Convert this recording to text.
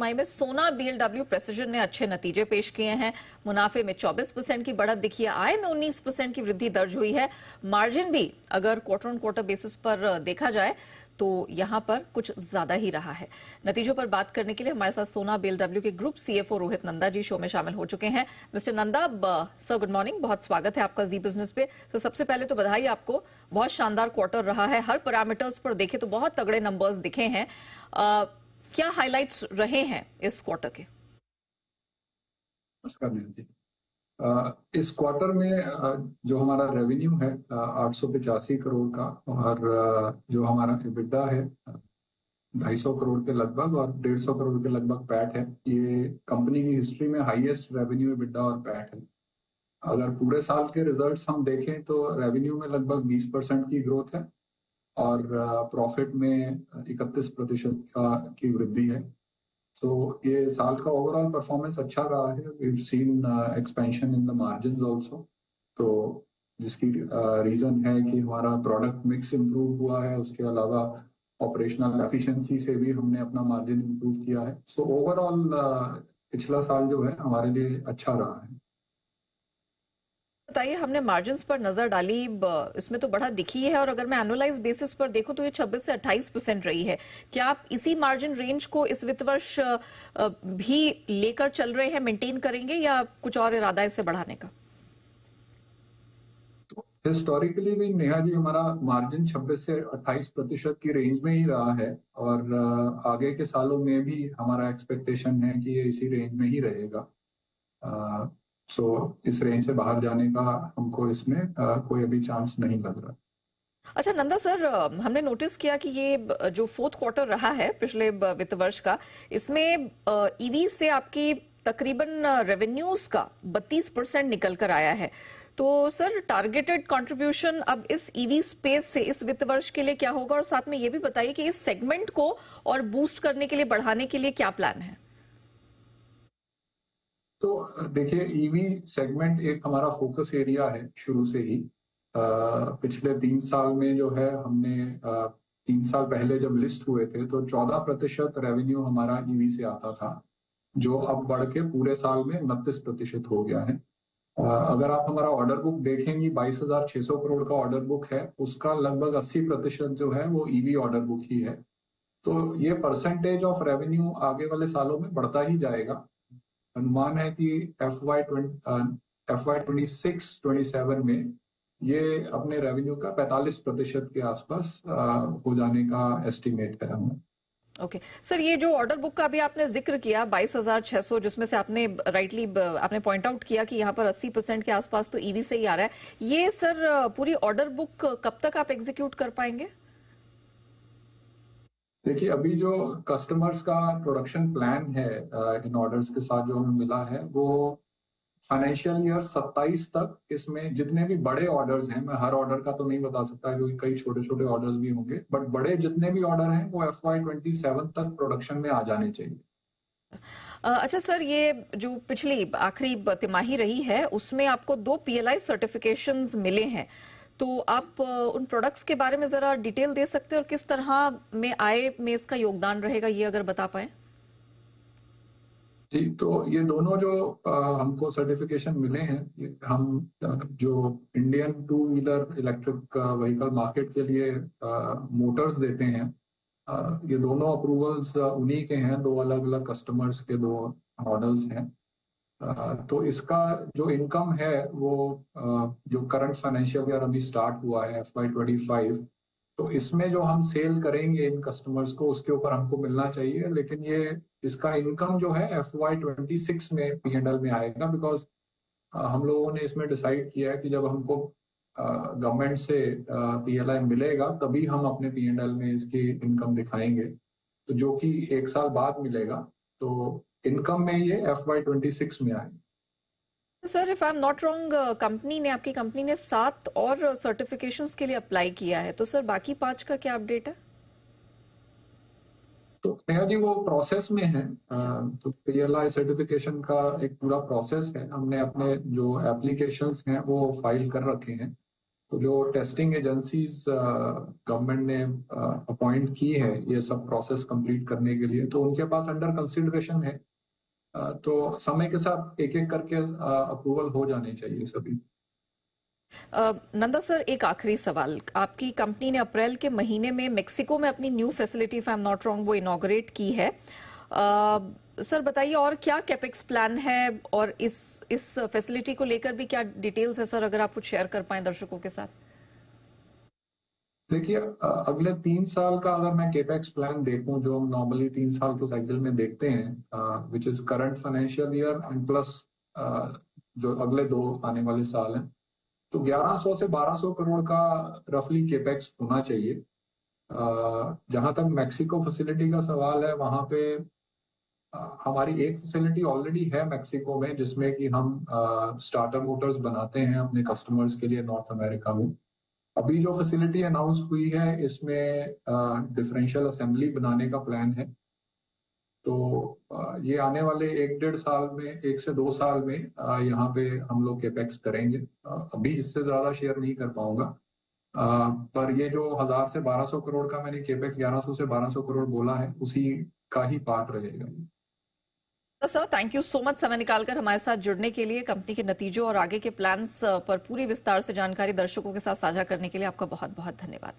तिमाही में सोना, बीएलडब्ल्यू, प्रेसिजन ने अच्छे नतीजे पेश किए हैं। मुनाफे में 24% की बढ़त दिखी है, आय में 19% की वृद्धि दर्ज हुई है। मार्जिन भी अगर क्वार्टर ऑन क्वार्टर बेसिस पर देखा जाए तो यहां पर कुछ ज्यादा ही रहा है। नतीजों पर बात करने के लिए हमारे साथ सोना बीएलडब्ल्यू के group CFO Rohit Nanda ji show में शामिल हो चुके हैं। Mister Nanda sir, good morning, बहुत स्वागत है आपका जी बिजनेस पे। तो सबसे पहले तो बधाई आपको, बहुत शानदार क्वार्टर रहा है। हर पैरामीटर्स पर देखें तो बहुत तगड़े नंबर्स दिखे हैं। क्या हाइलाइट्स रहे हैं इस क्वार्टर के? नमस्कार जी। इस क्वार्टर में जो हमारा रेवेन्यू है 885 करोड़ का, और जो हमारा EBITDA है 250 करोड़ के लगभग, और 150 करोड़ के लगभग पैट है। ये कंपनी की हिस्ट्री में हाईएस्ट रेवेन्यू, EBITDA और पैट है। अगर पूरे साल के रिजल्ट्स हम देखें तो रेवेन्यू में लगभग 20% की ग्रोथ है, और प्रॉफिट में 31% की वृद्धि है। तो ये साल का ओवरऑल परफॉर्मेंस अच्छा रहा है। We have seen expansion in the margins also, तो जिसकी रीजन है कि हमारा प्रोडक्ट मिक्स इम्प्रूव हुआ है। उसके अलावा ऑपरेशनल एफिशिएंसी से भी हमने अपना मार्जिन इम्प्रूव किया है। सो ओवरऑल पिछला साल जो है हमारे लिए अच्छा रहा है। बताइए, हमने मार्जिन्स पर नजर डाली, इसमें तो बढ़ा दिखी है, और अगर मैं एनुअलाइज बेसिस पर देखूं तो ये 26 से 28% रही है। क्या आप इसी मार्जिन रेंज को इस वित्त वर्ष भी लेकर चल रहे हैं, मेंटेन करेंगे, या कुछ और इरादा इससे बढ़ाने का? तो हिस्टोरिकली भी नेहा जी, हमारा मार्जिन 26 से 28% की रेंज में ही रहा है, और आगे के सालों में भी हमारा एक्सपेक्टेशन है कि ये इसी रेंज में ही रहेगा। सो इस रेंज से बाहर जाने का हमको इसमें कोई अभी चांस नहीं लग रहा। अच्छा नंदा सर, हमने नोटिस किया कि ये जो फोर्थ क्वार्टर रहा है पिछले वित्त वर्ष का, इसमें ईवी से आपकी तकरीबन रेवेन्यूज का 32% निकल कर आया है। तो सर, टारगेटेड कंट्रीब्यूशन अब इस ईवी स्पेस से इस वित्त वर्ष के लिए क्या होगा, और साथ में ये भी बताइए कि इस सेगमेंट को और बूस्ट करने के लिए, बढ़ाने के लिए क्या प्लान है? तो देखिए, ईवी सेगमेंट एक हमारा फोकस एरिया है शुरू से ही। पिछले 3 साल में जो है हमने 3 साल पहले जब लिस्ट हुए थे तो 14% रेवेन्यू हमारा ईवी से आता था, जो अब बढ़ के पूरे साल में 29% हो गया है। अगर आप हमारा ऑर्डर बुक देखेंगी, 22,600 करोड़ का ऑर्डर बुक है, उसका लगभग 80% जो है वो ईवी ऑर्डर बुक ही है। तो ये परसेंटेज ऑफ रेवेन्यू आगे वाले सालों में बढ़ता ही जाएगा। अनुमान है कि FY 26-27 में ये अपने रेवेन्यू का 45% के आसपास हो जाने का एस्टिमेट है हमें। ओके सर, ये जो ऑर्डर बुक का भी आपने जिक्र किया 22,600, जिसमें से आपने राइटली आपने पॉइंट आउट किया कि यहाँ पर 80% के आसपास तो ईवी से ही आ रहा है। ये सर पूरी ऑर्डर बुक कब तक आप एग्जीक्यूट कर पाएंगे? देखिए, अभी जो कस्टमर्स का प्रोडक्शन प्लान है इन ऑर्डर्स के साथ जो हमें मिला है, वो फाइनेंशियल ईयर 27 तक, इसमें जितने भी बड़े ऑर्डर्स हैं, मैं हर ऑर्डर का तो नहीं बता सकता क्योंकि कई छोटे छोटे ऑर्डर्स भी होंगे, बट बड़े जितने भी ऑर्डर हैं वो FY 27 तक प्रोडक्शन में आ जाने चाहिए। अच्छा सर, ये जो पिछली आखिरी तिमाही रही है उसमें आपको 2 PLI सर्टिफिकेशंस मिले हैं, तो आप उन प्रोडक्ट्स के बारे में जरा डिटेल दे सकते हैं, और किस तरह में आय में इसका योगदान रहेगा, ये अगर बता पाए। जी, तो ये दोनों जो हमको सर्टिफिकेशन मिले हैं, ये हम जो Indian 2 wheeler electric vehicle market के लिए मोटर्स देते हैं, ये दोनों अप्रूवल्स उन्हीं के हैं। 2 अलग अलग कस्टमर्स के 2 मॉडल्स हैं। तो इसका जो इनकम है वो जो करंट फाइनेंशियल ईयर अभी स्टार्ट हुआ है FY 25, तो इसमें जो हम सेल करेंगे इन कस्टमर्स को, उसके ऊपर हमको मिलना चाहिए। लेकिन ये इसका इनकम जो है FY 26 में P&L में आएगा, बिकॉज हम लोगों ने इसमें डिसाइड किया है कि जब हमको गवर्नमेंट से PLI मिलेगा तभी हम अपने P&L में इसकी इनकम दिखाएंगे, तो जो कि 1 साल बाद मिलेगा। तो इनकम में ये FY 26 में आएगा। Sir, if I am not wrong, आपकी कंपनी ने 7 और सर्टिफिकेशंस के लिए अप्लाई किया है, तो सर बाकी 5 का क्या अपडेट है? तो नेहा जी, वो प्रोसेस में है। तो PLI सर्टिफिकेशन का एक पूरा प्रोसेस है। हमने अपने जो एप्लीकेशंस हैं वो फाइल कर रखे हैं, तो जो टेस्टिंग एजेंसीज गवर्नमेंट ने अपॉइंट की है ये सब प्रोसेस कंप्लीट करने के लिए, तो उनके पास अंडर कंसिडरेशन है। तो समय के साथ एक एक करके अप्रूवल हो जाने चाहिए सभी। नंदा सर, एक आखिरी सवाल। आपकी कंपनी ने अप्रैल के महीने में मेक्सिको में अपनी new facility, if I am not wrong, वो इनॉग्रेट की है। सर बताइए, और क्या कैपेक्स प्लान है, और इस फैसिलिटी को लेकर भी क्या डिटेल्स है सर, अगर आप कुछ शेयर कर पाएं दर्शकों के साथ। देखिए, अगले 3 साल का अगर मैं केपेक्स प्लान देखूं, जो हम नॉर्मली 3 साल के साइकिल में देखते हैं, which is current financial year and plus जो अगले 2 आने वाले साल हैं, तो 1100 से 1200 करोड़ का रफली केपेक्स होना चाहिए। जहां तक मैक्सिको फैसिलिटी का सवाल है, वहां पे हमारी एक फैसिलिटी ऑलरेडी है मैक्सिको में, जिसमें कि हम स्टार्टर मोटर्स बनाते हैं अपने कस्टमर्स के लिए नॉर्थ अमेरिका में। अभी जो फैसिलिटी अनाउंस हुई है, इसमें डिफरेंशियल असेंबली बनाने का प्लान है। तो ये आने वाले 1-1.5 साल में, 1 से 2 साल में यहाँ पे हम लोग केपेक्स करेंगे। अभी इससे ज्यादा शेयर नहीं कर पाऊंगा, पर ये जो 1000 से 1200 करोड़ का मैंने केपेक्स 1100 से 1200 करोड़ बोला है, उसी का ही पार्ट रहेगा। Sir thank you so much समय निकालकर हमारे साथ जुड़ने के लिए, कंपनी के नतीजों और आगे के प्लान्स पर पूरी विस्तार से जानकारी दर्शकों के साथ साझा करने के लिए आपका बहुत बहुत धन्यवाद।